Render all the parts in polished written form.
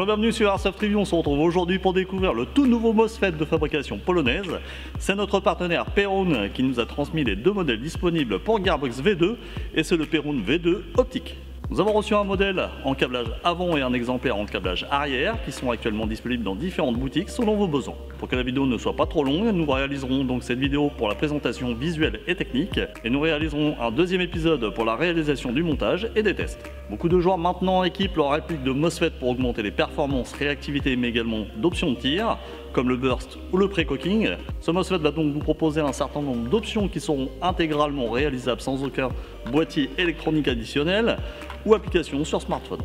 Bienvenue sur Airsoft Review, on se retrouve aujourd'hui pour découvrir le tout nouveau MOSFET de fabrication polonaise. C'est notre partenaire Perun qui nous a transmis les deux modèles disponibles pour Gearbox V2 et c'est le Perun V2 optique. Nous avons reçu un modèle en câblage avant et un exemplaire en câblage arrière qui sont actuellement disponibles dans différentes boutiques selon vos besoins. Pour que la vidéo ne soit pas trop longue, nous réaliserons donc cette vidéo pour la présentation visuelle et technique et nous réaliserons un deuxième épisode pour la réalisation du montage et des tests. Beaucoup de joueurs maintenant équipent leur réplique de MOSFET pour augmenter les performances, réactivité mais également d'options de tir comme le burst ou le pré-cocking. Ce MOSFET va donc vous proposer un certain nombre d'options qui seront intégralement réalisables sans aucun boîtier électronique additionnel ou application sur smartphone.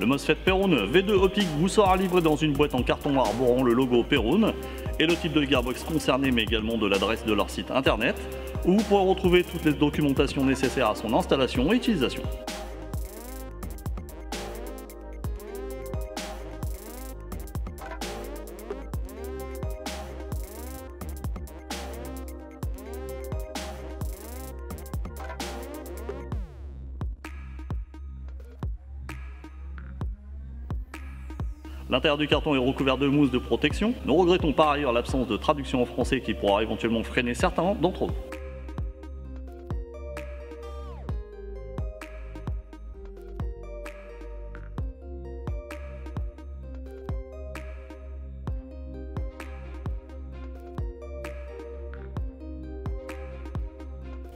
Le MOSFET Perun V2 optique vous sera livré dans une boîte en carton arborant le logo Perun et le type de Gearbox concerné mais également de l'adresse de leur site internet où vous pourrez retrouver toutes les documentations nécessaires à son installation et utilisation. L'intérieur du carton est recouvert de mousse de protection. Nous regrettons par ailleurs l'absence de traduction en français qui pourra éventuellement freiner certains d'entre vous.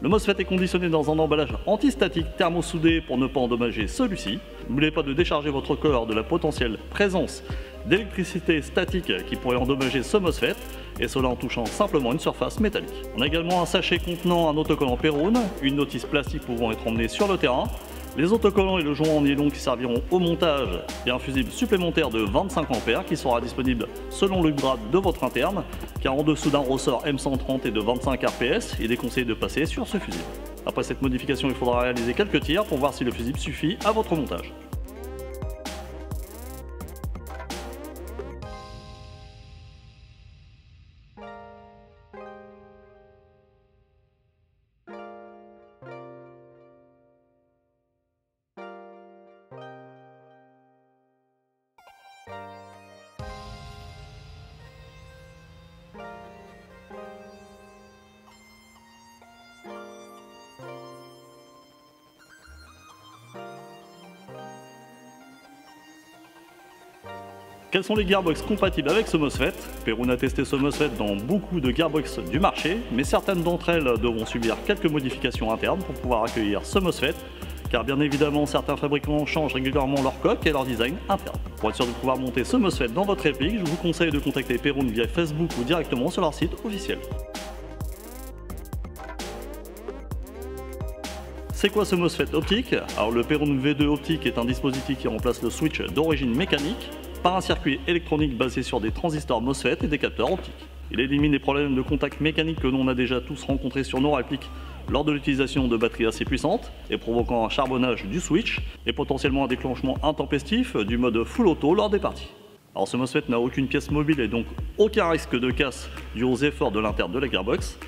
Le MOSFET est conditionné dans un emballage antistatique thermosoudé pour ne pas endommager celui-ci. N'oubliez pas de décharger votre corps de la potentielle présence d'électricité statique qui pourrait endommager ce MOSFET, et cela en touchant simplement une surface métallique. On a également un sachet contenant un autocollant Perun, une notice plastique pouvant être emmenée sur le terrain, les autocollants et le joint en nylon qui serviront au montage et un fusible supplémentaire de 25 A qui sera disponible selon le grade de votre interne, car en dessous d'un ressort M130 et de 25 RPS, il est conseillé de passer sur ce fusible. Après cette modification, il faudra réaliser quelques tirs pour voir si le fusible suffit à votre montage. Quels sont les Gearbox compatibles avec ce MOSFET? Perun a testé ce MOSFET dans beaucoup de Gearbox du marché, mais certaines d'entre elles devront subir quelques modifications internes pour pouvoir accueillir ce MOSFET, car bien évidemment certains fabricants changent régulièrement leur coque et leur design interne. Pour être sûr de pouvoir monter ce MOSFET dans votre réplique, je vous conseille de contacter Perun via Facebook ou directement sur leur site officiel. C'est quoi ce MOSFET optique? Alors le Perun V2 optique est un dispositif qui remplace le switch d'origine mécanique par un circuit électronique basé sur des transistors MOSFET et des capteurs optiques. Il élimine les problèmes de contact mécanique que l'on a déjà tous rencontrés sur nos répliques lors de l'utilisation de batteries assez puissantes et provoquant un charbonnage du switch et potentiellement un déclenchement intempestif du mode full auto lors des parties. Alors ce MOSFET n'a aucune pièce mobile et donc aucun risque de casse dû aux efforts de l'interne de la Gearbox.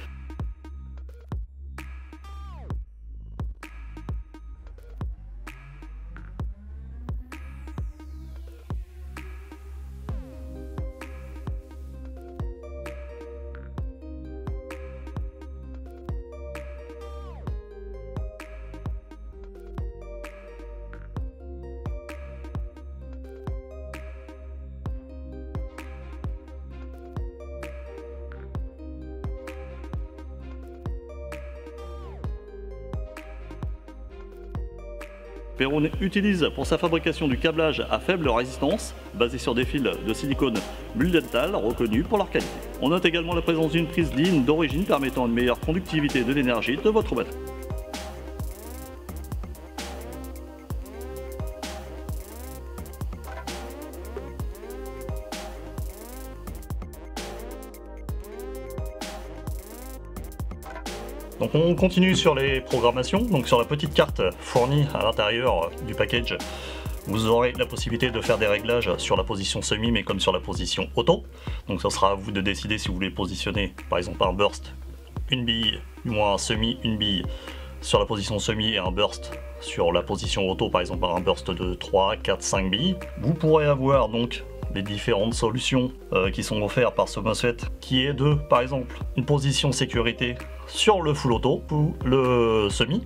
Perun utilise pour sa fabrication du câblage à faible résistance, basé sur des fils de silicone Blue Dental reconnus pour leur qualité. On note également la présence d'une prise DIN d'origine permettant une meilleure conductivité de l'énergie de votre batterie. Donc on continue sur les programmations, donc sur la petite carte fournie à l'intérieur du package, vous aurez la possibilité de faire des réglages sur la position semi mais comme sur la position auto. Donc ça sera à vous de décider si vous voulez positionner par exemple un burst, une bille, du moins un semi, une bille sur la position semi et un burst sur la position auto, par exemple un burst de 3, 4, 5 billes. Vous pourrez avoir donc les différentes solutions qui sont offertes par ce MOSFET, qui est de, par exemple, une position sécurité sur le full auto ou le semi.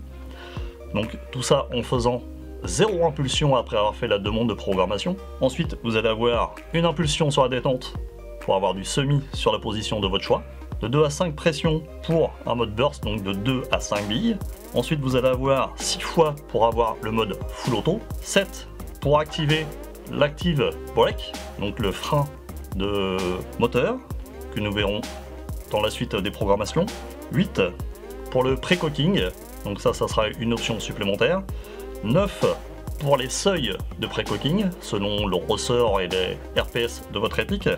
Donc tout ça en faisant 0 impulsion après avoir fait la demande de programmation. Ensuite, vous allez avoir une impulsion sur la détente pour avoir du semi sur la position de votre choix. De 2 à 5 pressions pour un mode burst, donc de 2 à 5 billes. Ensuite, vous allez avoir 6 fois pour avoir le mode full auto. 7 pour activer l'active brake, donc le frein de moteur, que nous verrons dans la suite des programmations. 8 pour le pré-cocking, donc ça sera une option supplémentaire. 9 pour les seuils de pré-cocking, selon le ressort et les RPS de votre réplique.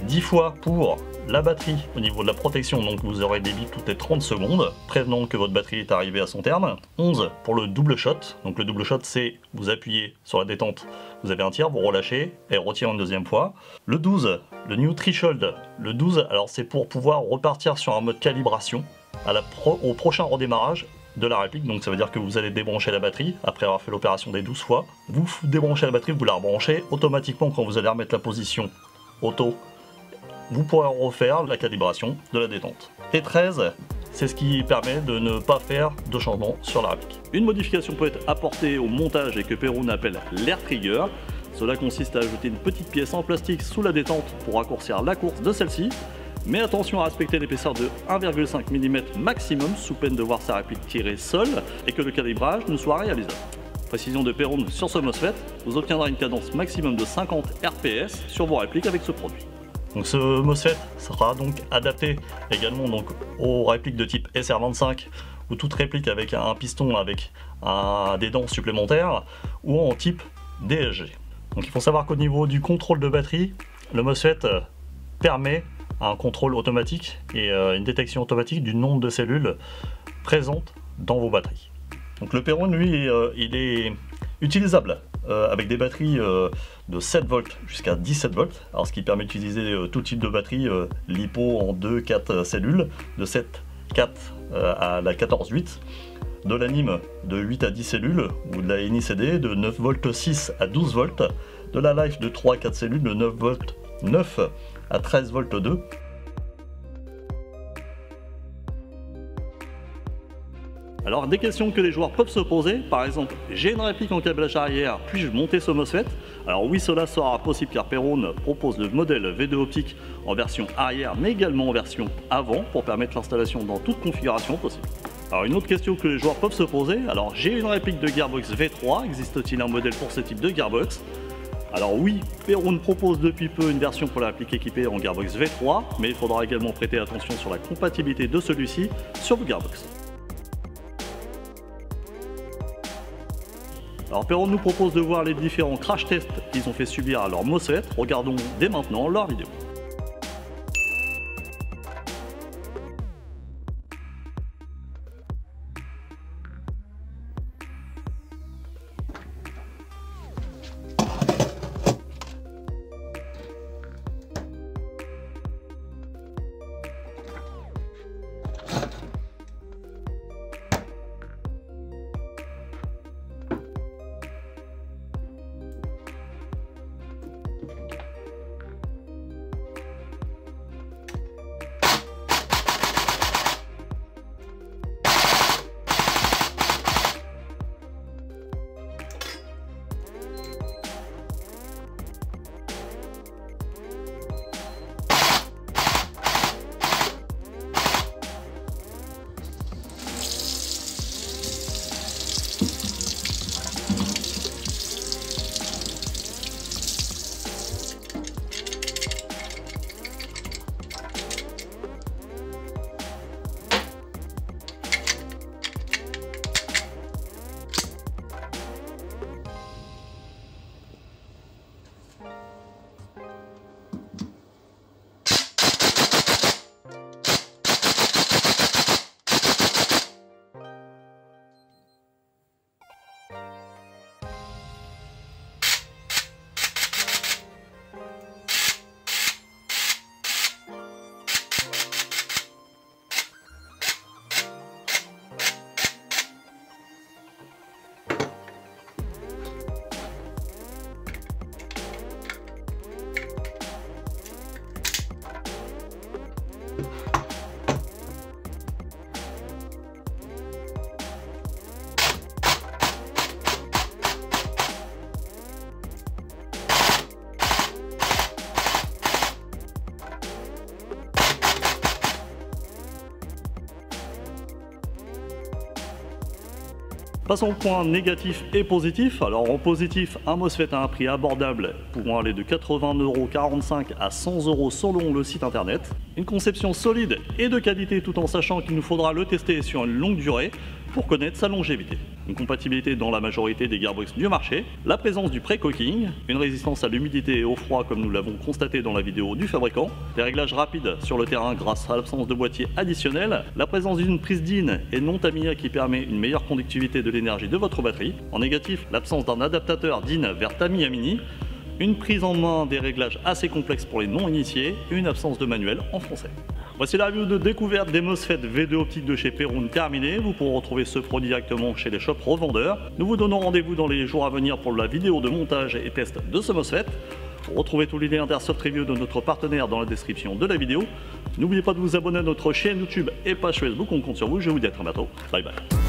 10 fois pour la batterie au niveau de la protection, donc vous aurez des bips toutes les 30 secondes, prévenant que votre batterie est arrivée à son terme. 11 pour le double shot, donc le double shot c'est vous appuyez sur la détente, vous avez un tir, vous relâchez et retirez une deuxième fois. Le 12, le new threshold. Le 12, alors c'est pour pouvoir repartir sur un mode calibration au prochain redémarrage de la réplique, donc ça veut dire que vous allez débrancher la batterie après avoir fait l'opération des 12 fois. Vous débranchez la batterie, vous la rebranchez automatiquement quand vous allez remettre la position auto. Vous pourrez refaire la calibration de la détente. Et 13, c'est ce qui permet de ne pas faire de changement sur la réplique. Une modification peut être apportée au montage et que Perun appelle l'air trigger. Cela consiste à ajouter une petite pièce en plastique sous la détente pour raccourcir la course de celle-ci. Mais attention à respecter l'épaisseur de 1,5 mm maximum sous peine de voir sa réplique tirer seule et que le calibrage ne soit réalisable. Précision de Perun sur ce MOSFET, vous obtiendrez une cadence maximum de 50 RPS sur vos répliques avec ce produit. Donc ce MOSFET sera donc adapté également donc aux répliques de type SR25 ou toute réplique avec un piston avec des dents supplémentaires ou en type DSG. Donc il faut savoir qu'au niveau du contrôle de batterie, le MOSFET permet un contrôle automatique et une détection automatique du nombre de cellules présentes dans vos batteries. Donc le Perun, lui, il est utilisable avec des batteries de 7 volts jusqu'à 17 volts, alors ce qui permet d'utiliser tout type de batterie LiPo en 2-4 cellules, de 7-4 à la 14-8, de la NIM de 8 à 10 cellules, ou de la NICD de 9 volts 6 à 12 volts, de la Life de 3 à 4 cellules de 9 volts 9 à 13 volts 2. Alors des questions que les joueurs peuvent se poser, par exemple, j'ai une réplique en câblage arrière, puis-je monter ce MOSFET? Alors oui, cela sera possible car Perun propose le modèle V2 optique en version arrière mais également en version avant pour permettre l'installation dans toute configuration possible. Alors une autre question que les joueurs peuvent se poser, alors j'ai une réplique de Gearbox V3, existe-t-il un modèle pour ce type de Gearbox? Alors oui, Perun propose depuis peu une version pour la réplique équipée en Gearbox V3, mais il faudra également prêter attention sur la compatibilité de celui-ci sur vos Gearbox. Alors Perun nous propose de voir les différents crash tests qu'ils ont fait subir à leur MOSFET. Regardons dès maintenant leur vidéo. Passons au point négatif et positif. Alors en positif, un MOSFET à un prix abordable pouvant aller de 80,45 € à 100 € selon le site internet. Une conception solide et de qualité tout en sachant qu'il nous faudra le tester sur une longue durée pour connaître sa longévité. Une compatibilité dans la majorité des gearbox du marché, la présence du pré-cooking, une résistance à l'humidité et au froid comme nous l'avons constaté dans la vidéo du fabricant, des réglages rapides sur le terrain grâce à l'absence de boîtier additionnel, la présence d'une prise DIN et non Tamiya qui permet une meilleure conductivité de l'énergie de votre batterie. En négatif, l'absence d'un adaptateur DIN vers Tamiya Mini, une prise en main des réglages assez complexes pour les non-initiés et une absence de manuel en français. Voici la review de découverte des MOSFET V2 optiques de chez Perun terminée. Vous pourrez retrouver ce produit directement chez les shops revendeurs. Nous vous donnons rendez-vous dans les jours à venir pour la vidéo de montage et test de ce MOSFET. Retrouvez tous les liens d'Airsoft Review de notre partenaire dans la description de la vidéo. N'oubliez pas de vous abonner à notre chaîne YouTube et page Facebook. On compte sur vous. Je vous dis à très bientôt. Bye bye.